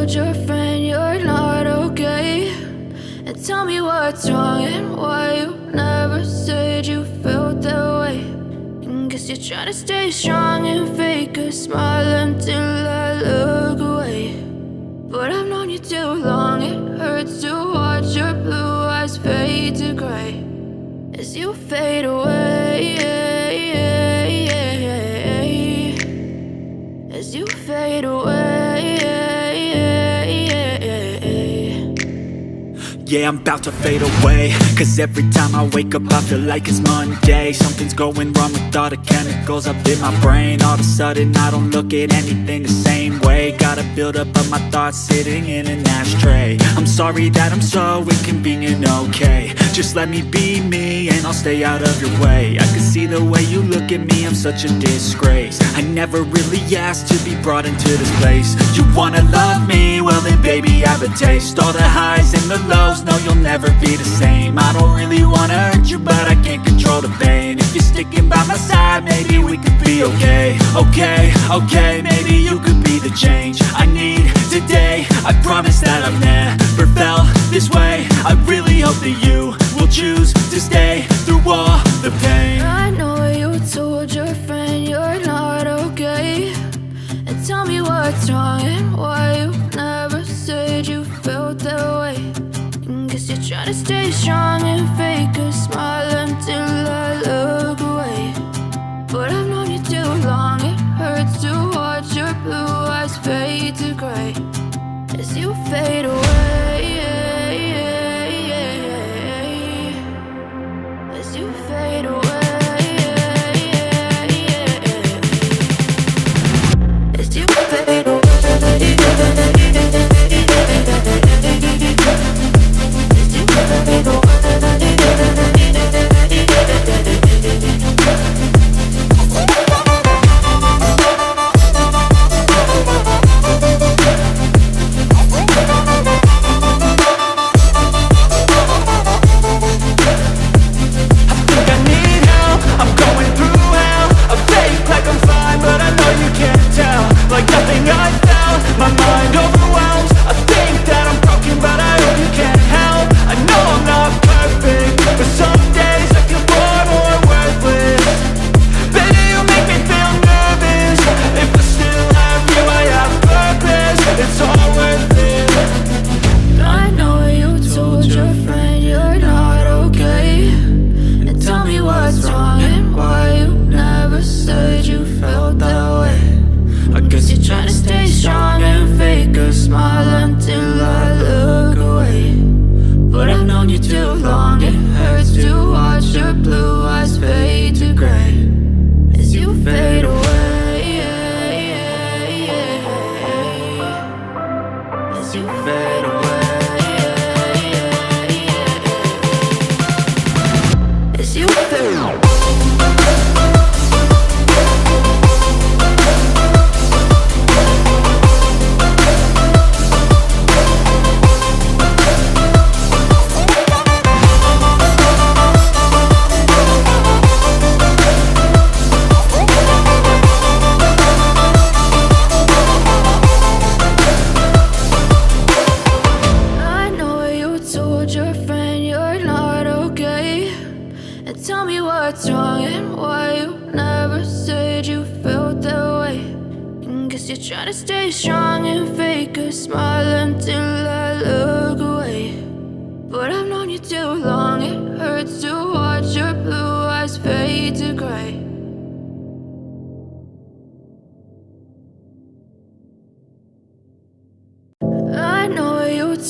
told your friend you're not okay? And tell me what's wrong and why you never said you felt that way. And guess you're trying to stay strong and fake a smile until I look away. But I've known you too long, it hurts to watch your blue eyes fade to gray as you fade away, as you fade away. Yeah, I'm about to fade away, cause every time I wake up I feel like it's Monday. Something's going wrong with all the chemicals up in my brain. All of a sudden I don't look at anything the same way. Got a buildup of my thoughts sitting in an ashtray. I'm sorry that I'm so inconvenient, okay? Just let me be me and I'll stay out of your way. I can see the way you look at me, I'm such a disgrace. I never really asked to be brought into this place. You wanna love me? Well then baby have a taste. All the highs and the lows, no you'll never be the same. I don't really wanna hurt you but I can't control the pain. If you're sticking by my side maybe we could be okay. Okay, maybe you could be the change I need today. I promise that I've never felt this way. I really hope that you will choose to stay through all the pain. I know you told your friend you're not okay. And tell me what's wrong and why you never said you felt that way. And guess you're trying to stay strong and fake a smile until I look away. But I've known you too long, it hurts to watch your blue eyes fade to gray as you fade away, as you fade away, as you fade away.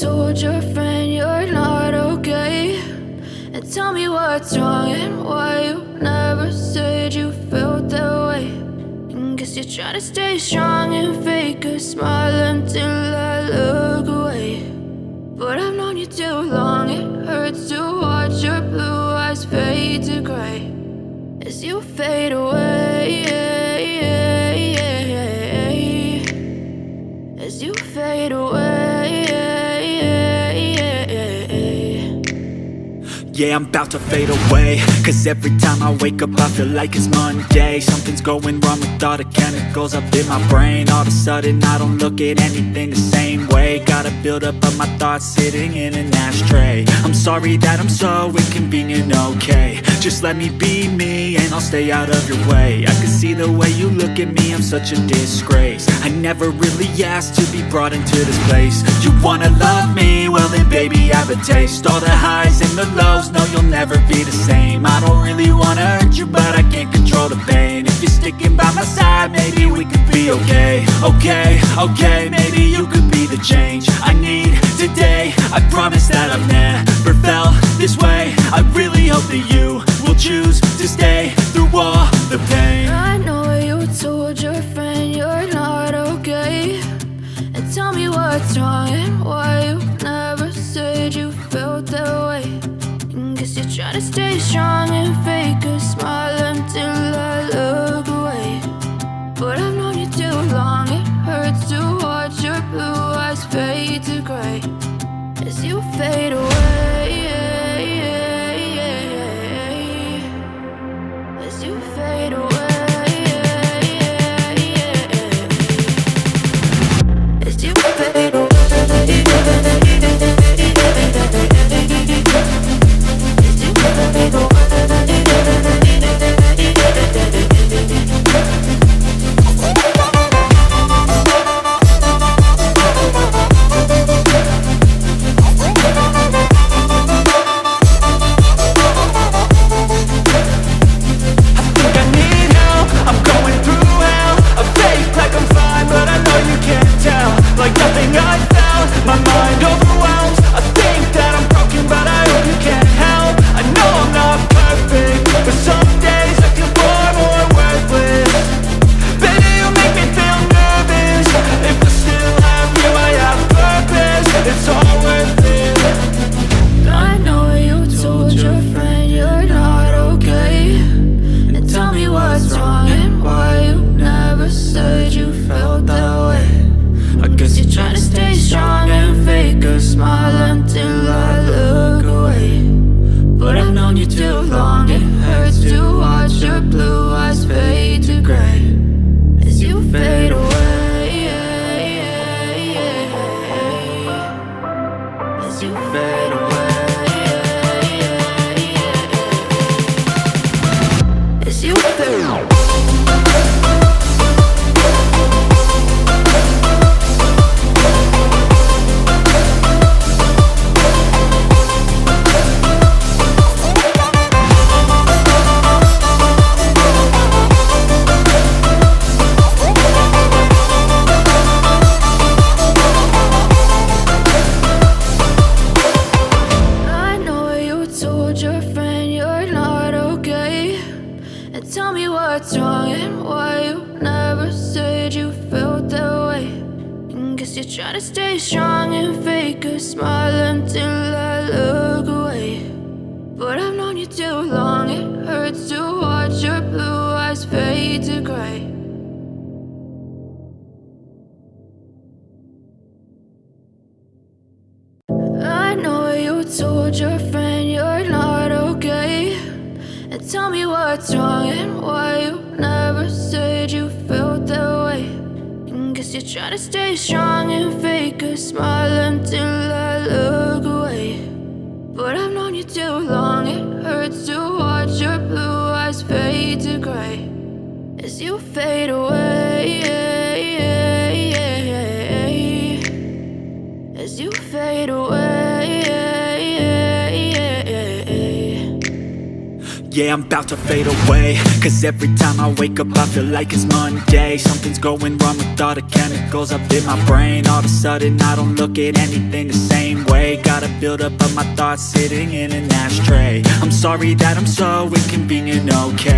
Told your friend you're not okay. And tell me what's wrong and why you never said you felt that way. And guess you're trying to stay strong and fake a smile until I look away. But I've known you too long, it hurts to watch your blue eyes fade to gray as you fade away, as you fade away. Yeah, I'm about to fade away, cause every time I wake up I feel like it's Monday. Something's going wrong with all the chemicals up in my brain. All of a sudden I don't look at anything the same way. Gotta build up of my thoughts sitting in an ashtray. I'm sorry that I'm so inconvenient, okay. Just let me be me and I'll stay out of your way. I can see the way you look at me, I'm such a disgrace. I never really asked to be brought into this place. You wanna love me? Well then baby, have a taste. All the highs and the lows, no, you'll never be the same. I don't really wanna hurt you, but I can't control the pain. If you're sticking by my side, maybe we could be okay. Okay, maybe you could be the change I need today. I promise that I've never felt this way. I really hope that you will choose to stay through all the pain. I know you told your friend you're not okay, and tell me what's wrong and why you never said you felt that way. Guess you're trying to stay strong and fake a smile until I look away. But I've known you too long, it hurts to watch your blue eyes fade to gray as you fade away. As you fade away. As you fade away. Tell me what's wrong and why you never said you felt that way. Guess you're trying to stay strong and fake a smile until I look away. But I've known you too long, it hurts to watch your blue eyes fade to gray. I know you told your friend you're not okay, and tell me what's wrong and why you never said you felt that way. Guess you're trying to stay strong and fake a smile until I look away. But I've known you too long, it hurts to watch your blue eyes fade to gray as you fade away. As you fade away. Yeah, I'm about to fade away, cause every time I wake up I feel like it's Monday. Something's going wrong with all the chemicals up in my brain. All of a sudden I don't look at anything the same way. Gotta build up of my thoughts sitting in an ashtray. I'm sorry that I'm so inconvenient, okay.